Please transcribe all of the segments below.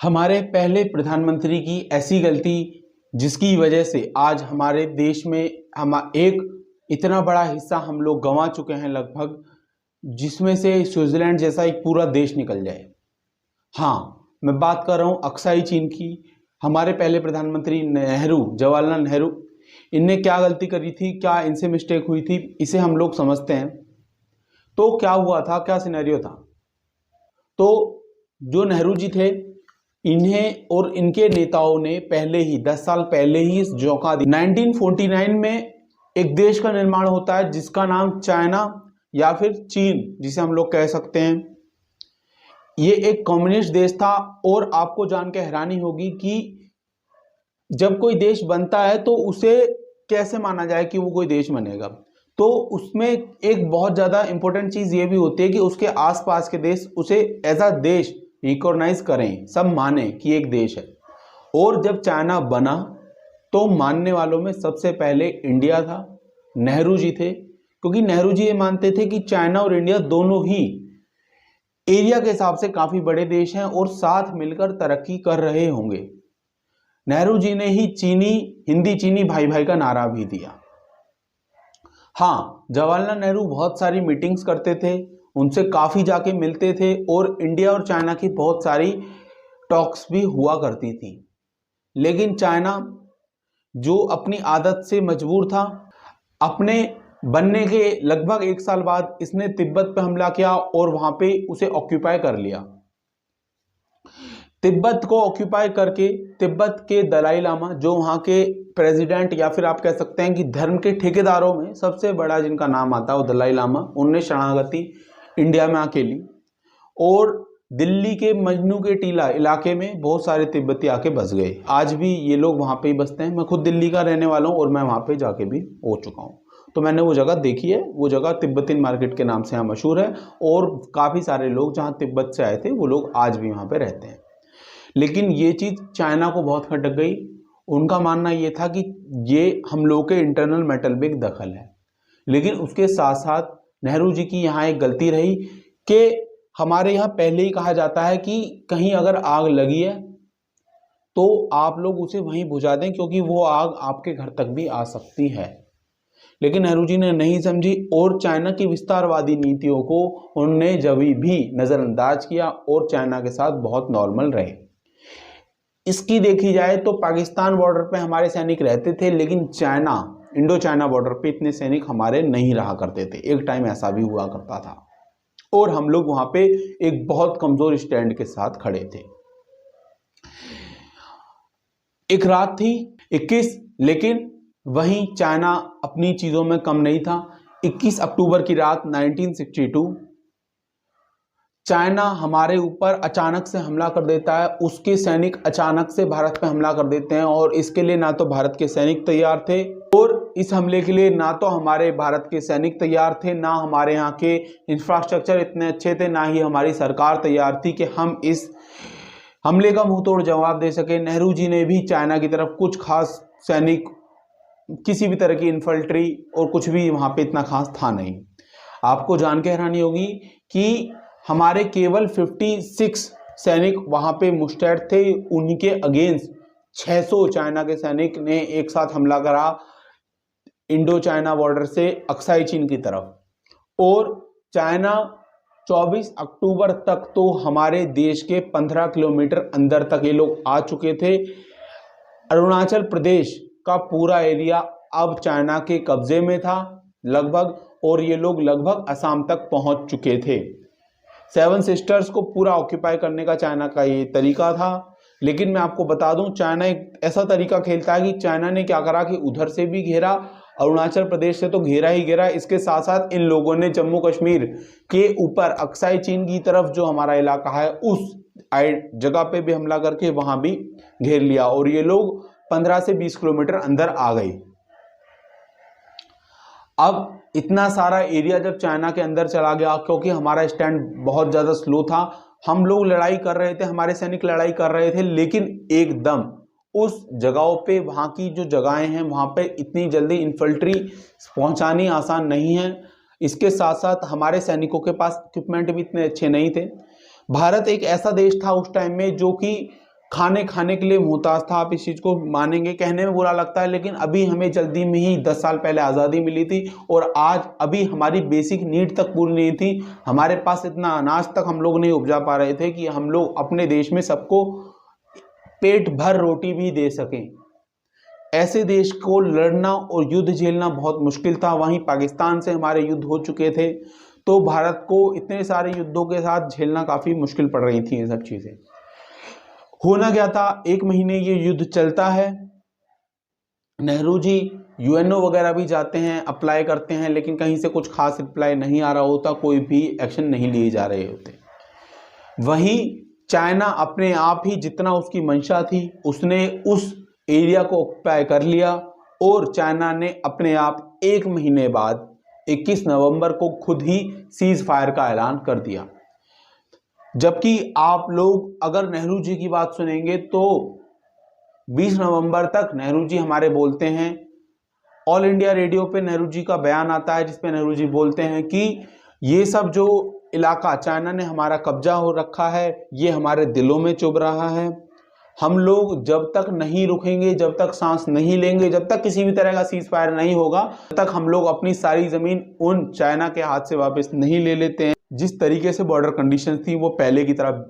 हमारे पहले प्रधानमंत्री की ऐसी गलती जिसकी वजह से आज हमारे देश में हम एक इतना बड़ा हिस्सा हम लोग गंवा चुके हैं लगभग, जिसमें से स्विट्जरलैंड जैसा एक पूरा देश निकल जाए। हाँ, मैं बात कर रहा हूँ अक्साई चीन की। हमारे पहले प्रधानमंत्री जवाहरलाल नेहरू, इनने क्या गलती करी थी, क्या इनसे मिस्टेक हुई थी, इसे हम लोग समझते हैं। तो क्या हुआ था, क्या सिनेरियो था। तो जो नेहरू जी थे, इन्हें और इनके नेताओं ने पहले ही 10 साल पहले ही झोंका दी। 1949 में एक देश का निर्माण होता है जिसका नाम चाइना या फिर चीन जिसे हम लोग कह सकते हैं। ये एक कम्युनिस्ट देश था। और आपको जान के हैरानी होगी कि जब कोई देश बनता है तो उसे कैसे माना जाए कि वो कोई देश बनेगा, तो उसमें एक बहुत ज्यादा इंपॉर्टेंट चीज ये भी होती है कि उसके आसपास के देश उसे एज अ देश रिकॉग्नाइज करें, सब माने कि एक देश है। और जब चाइना बना तो मानने वालों में सबसे पहले इंडिया था, नेहरू जी थे, क्योंकि नेहरू जी ये मानते थे कि चाइना और इंडिया दोनों ही एरिया के हिसाब से काफी बड़े देश हैं और साथ मिलकर तरक्की कर रहे होंगे। नेहरू जी ने ही हिंदी चीनी भाई भाई का नारा भी दिया। हाँ, जवाहरलाल नेहरू बहुत सारी मीटिंग्स करते थे, उनसे काफी जाके मिलते थे और इंडिया और चाइना की बहुत सारी टॉक्स भी हुआ करती थी। लेकिन चाइना जो अपनी आदत से मजबूर था, अपने बनने के लगभग 1 साल बाद इसने तिब्बत पे हमला किया और वहां पे उसे ऑक्यूपाई कर लिया। तिब्बत को ऑक्यूपाई करके तिब्बत के दलाई लामा, जो वहां के प्रेसिडेंट या फिर आप कह सकते हैं कि धर्म के ठेकेदारों में सबसे बड़ा जिनका नाम आता है वो दलाई लामा, उनने शरणागति इंडिया में आके ली। और दिल्ली के मजनू के टीला इलाके में बहुत सारे तिब्बती आके बस गए। आज भी ये लोग वहां पे ही बसते हैं। मैं खुद दिल्ली का रहने वाला हूँ और मैं वहां पे जाके भी हो चुका हूँ, तो मैंने वो जगह देखी है। वो जगह तिब्बतीन मार्केट के नाम से यहाँ मशहूर है और काफी सारे लोग जहाँ तिब्बत से आए थे वो लोग आज भी वहां पे रहते हैं। लेकिन ये चीज चाइना को बहुत खटक गई। उनका मानना ये था कि ये हम लोग के इंटरनल मैटर में एक दखल है। लेकिन उसके साथ साथ नेहरू जी की यहाँ एक गलती रही कि हमारे यहाँ पहले ही कहा जाता है कि कहीं अगर आग लगी है तो आप लोग उसे वहीं बुझा दें, क्योंकि वो आग आपके घर तक भी आ सकती है। लेकिन नेहरू जी ने नहीं समझी और चाइना की विस्तारवादी नीतियों को उन्होंने जब भी नजरअंदाज किया और चाइना के साथ बहुत नॉर्मल रहे। इसकी देखी जाए तो पाकिस्तान बॉर्डर पे हमारे सैनिक रहते थे, लेकिन इंडो चाइना बॉर्डर पे इतने सैनिक हमारे नहीं रहा करते थे। एक टाइम ऐसा भी हुआ करता था और हम लोग वहां पे एक बहुत कमजोर स्टैंड के साथ खड़े थे। एक रात थी 21, लेकिन वहीं चाइना अपनी चीजों में कम नहीं था। 21 अक्टूबर की रात 1962 चाइना हमारे ऊपर अचानक से हमला कर देता है। उसके सैनिक अचानक से भारत पे हमला कर देते हैं और इसके लिए ना तो भारत के सैनिक तैयार थे और इस हमले के लिए ना तो हमारे भारत के सैनिक तैयार थे, ना हमारे यहाँ के इंफ्रास्ट्रक्चर इतने अच्छे थे, ना ही हमारी सरकार तैयार थी कि हम इस हमले का मुंह तोड़ जवाब दे सके। नेहरू जी ने भी चाइना की तरफ कुछ खास सैनिक, किसी भी तरह की इन्फल्ट्री और कुछ भी वहां पे इतना खास था नहीं। आपको जान के हैरानी होगी कि हमारे केवल 56 सैनिक वहां पे मुस्तैद थे। उन्हीं के अगेंस्ट 600 चाइना के सैनिक ने एक साथ हमला करा इंडो चाइना बॉर्डर से अक्साई चीन की तरफ। और चाइना 24 अक्टूबर तक तो हमारे देश के 15 किलोमीटर अंदर तक ये लोग आ चुके थे। अरुणाचल प्रदेश का पूरा एरिया अब चाइना के कब्जे में था लगभग, और ये लोग लगभग असम तक पहुंच चुके थे। 7 सिस्टर्स को पूरा ऑक्यूपाई करने का चाइना का ये तरीका था। लेकिन मैं आपको बता दूं, चाइना एक ऐसा तरीका खेलता है कि चाइना ने क्या करा कि उधर से भी घेरा, अरुणाचल प्रदेश से तो घेरा ही घेरा, इसके साथ साथ इन लोगों ने जम्मू कश्मीर के ऊपर अक्साई चीन की तरफ जो हमारा इलाका है उस जगह पे भी हमला करके वहां भी घेर लिया और ये लोग 15 से 20 किलोमीटर अंदर आ गए। अब इतना सारा एरिया जब चाइना के अंदर चला गया, क्योंकि हमारा स्टैंड बहुत ज्यादा स्लो था, हम लोग लड़ाई कर रहे थे, हमारे सैनिक लड़ाई कर रहे थे, लेकिन एकदम उस जगहों पे, वहां की जो जगहें हैं वहां पे इतनी जल्दी इन्फल्ट्री पहुंचानी आसान नहीं है। इसके साथ साथ हमारे सैनिकों के पास इक्विपमेंट भी इतने अच्छे नहीं थे। भारत एक ऐसा देश था उस टाइम में जो कि खाने खाने के लिए मुहताज था। आप इस चीज़ को मानेंगे, कहने में बुरा लगता है, लेकिन अभी हमें जल्दी में ही 10 साल पहले आज़ादी मिली थी और आज अभी हमारी बेसिक नीड तक पूरी नहीं थी। हमारे पास इतना अनाज तक हम लोग नहीं उपजा पा रहे थे कि हम लोग अपने देश में सबको पेट भर रोटी भी दे सकें। ऐसे देश को लड़ना और युद्ध झेलना बहुत मुश्किल था। वहीं पाकिस्तान से हमारे युद्ध हो चुके थे, तो भारत को इतने सारे युद्धों के साथ झेलना काफ़ी मुश्किल पड़ रही थी। ये सब चीज़ें होना क्या था, 1 महीने ये युद्ध चलता है। नेहरू जी यूएनओ वगैरह भी जाते हैं, अप्लाई करते हैं, लेकिन कहीं से कुछ खास रिप्लाई नहीं आ रहा होता, कोई भी एक्शन नहीं लिए जा रहे होते। वहीं चाइना अपने आप ही जितना उसकी मंशा थी, उसने उस एरिया को ऑक्युपाई कर लिया और चाइना ने अपने आप 1 महीने बाद 21 नवंबर को खुद ही सीज फायर का ऐलान कर दिया। जबकि आप लोग अगर नेहरू जी की बात सुनेंगे तो 20 नवंबर तक नेहरू जी हमारे बोलते हैं, ऑल इंडिया रेडियो पे नेहरू जी का बयान आता है जिसपे नेहरू जी बोलते हैं कि ये सब जो इलाका चाइना ने हमारा कब्जा हो रखा है, ये हमारे दिलों में चुभ रहा है। हम लोग जब तक नहीं रुकेंगे, जब तक सांस नहीं लेंगे, जब तक किसी भी तरह का सीज फायर नहीं होगा, तब तक हम लोग अपनी सारी जमीन उन चाइना के हाथ से वापस नहीं ले लेते हैं। जिस तरीके से बॉर्डर कंडीशन थी वो पहले की तरह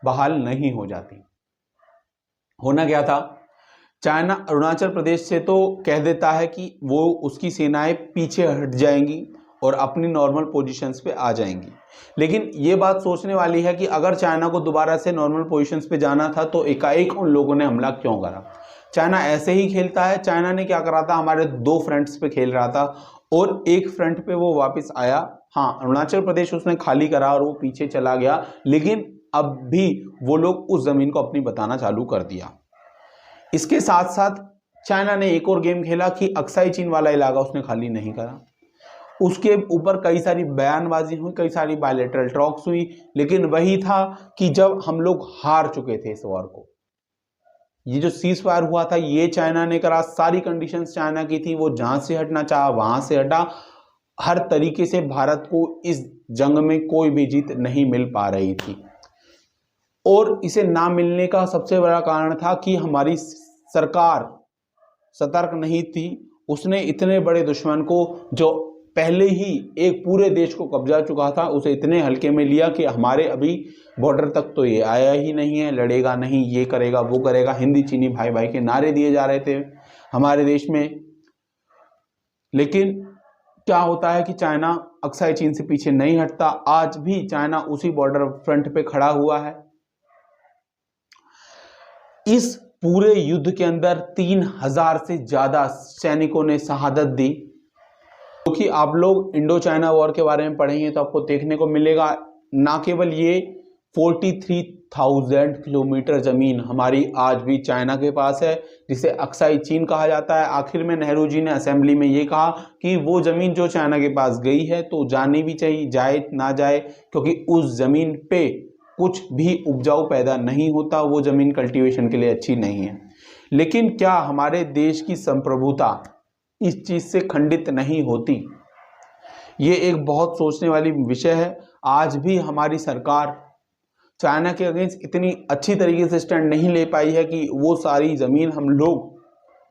बहाल नहीं हो जाती। होना क्या था, चाइना अरुणाचल प्रदेश से तो कह देता है कि वो उसकी सेनाएं पीछे हट जाएंगी और अपनी नॉर्मल पोजीशंस पे आ जाएंगी। लेकिन ये बात सोचने वाली है कि अगर चाइना को दोबारा से नॉर्मल पोजीशंस पे जाना था तो एकाएक उन लोगों ने हमला क्यों करा। चाइना ऐसे ही खेलता है। चाइना ने क्या करा था, हमारे 2 फ्रंट्स पे खेल रहा था और एक फ्रंट पे वो वापस आया। हाँ, अरुणाचल प्रदेश उसने खाली करा और वो पीछे चला गया, लेकिन अब भी वो लोग उस जमीन को अपनी बताना चालू कर दिया। इसके साथ साथ चाइना ने एक और गेम खेला कि अक्साई चीन वाला इलाका उसने खाली नहीं करा। उसके ऊपर कई सारी बयानबाजी हुई, कई सारी बायलैटरल टॉक्स हुई, लेकिन वही था कि जब हम लोग हार चुके थे इस वॉर को, ये जो सीज फायर हुआ था ये चाइना ने करा, सारी कंडीशंस चाइना की थी, वो जहां से हटना चाहा वहां से हटा। हर तरीके से भारत को इस जंग में कोई भी जीत नहीं मिल पा रही थी और इसे ना मिलने का सबसे बड़ा कारण था कि हमारी सरकार सतर्क नहीं थी। उसने इतने बड़े दुश्मन को जो पहले ही एक पूरे देश को कब्जा चुका था, उसे इतने हल्के में लिया कि हमारे अभी बॉर्डर तक तो ये आया ही नहीं है, लड़ेगा नहीं, ये करेगा वो करेगा, हिंदी चीनी भाई भाई के नारे दिए जा रहे थे हमारे देश में। लेकिन क्या होता है कि चाइना अक्साई चीन से पीछे नहीं हटता। आज भी चाइना उसी बॉर्डर फ्रंट पे खड़ा हुआ है। इस पूरे युद्ध के अंदर 3000 से ज्यादा सैनिकों ने शहादत दी। क्योंकि आप लोग इंडो चाइना वॉर के बारे में पढ़ेंगे तो आपको देखने को मिलेगा, ना केवल ये 43,000 किलोमीटर जमीन हमारी आज भी चाइना के पास है, जिसे अक्साई चीन कहा जाता है। आखिर में नेहरू जी ने असेंबली में ये कहा कि वो जमीन जो चाइना के पास गई है तो जानी भी चाहिए, जाए ना जाए, क्योंकि उस जमीन पे कुछ भी उपजाऊ पैदा नहीं होता, वो जमीन कल्टीवेशन के लिए अच्छी नहीं है। लेकिन क्या हमारे देश की संप्रभुता इस चीज से खंडित नहीं होती? ये एक बहुत सोचने वाली विषय है। आज भी हमारी सरकार चाइना के अगेंस्ट इतनी अच्छी तरीके से स्टैंड नहीं ले पाई है कि वो सारी जमीन हम लोग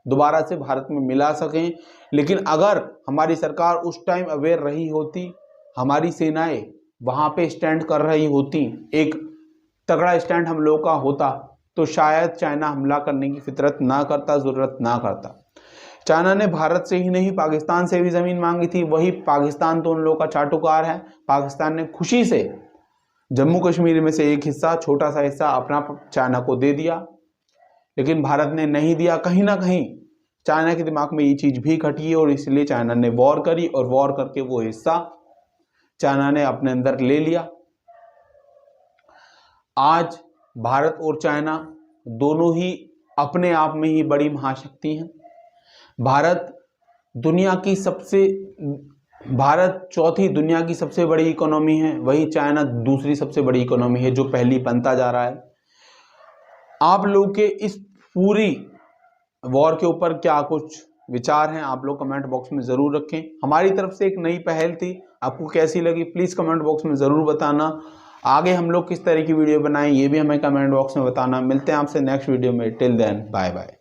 दोबारा से भारत में मिला सकें। लेकिन अगर हमारी सरकार उस टाइम अवेयर रही होती, हमारी सेनाएं वहां पे स्टैंड कर रही होती, एक तगड़ा स्टैंड हम लोग का होता, तो शायद चाइना हमला करने की फितरत ना करता, जरूरत ना करता। चाइना ने भारत से ही नहीं पाकिस्तान से भी जमीन मांगी थी। वही पाकिस्तान तो उन लोगों का चाटुकार है। पाकिस्तान ने खुशी से जम्मू कश्मीर में से एक हिस्सा, छोटा सा हिस्सा अपना चाइना को दे दिया, लेकिन भारत ने नहीं दिया। कहीं ना कहीं चाइना के दिमाग में ये चीज भी खटी और इसलिए चाइना ने वॉर करी और वॉर करके वो हिस्सा चाइना ने अपने अंदर ले लिया। आज भारत और चाइना दोनों ही अपने आप में ही बड़ी महाशक्ति हैं। भारत चौथी दुनिया की सबसे बड़ी इकोनॉमी है, वही चाइना दूसरी सबसे बड़ी इकोनॉमी है, जो पहली बनता जा रहा है। आप लोग के इस पूरी वॉर के ऊपर क्या कुछ विचार हैं, आप लोग कमेंट बॉक्स में ज़रूर रखें। हमारी तरफ से एक नई पहल थी, आपको कैसी लगी प्लीज़ कमेंट बॉक्स में ज़रूर बताना। आगे हम लोग किस तरह की वीडियो बनाएं ये भी हमें कमेंट बॉक्स में बताना। मिलते हैं आपसे नेक्स्ट वीडियो में। Till then bye bye.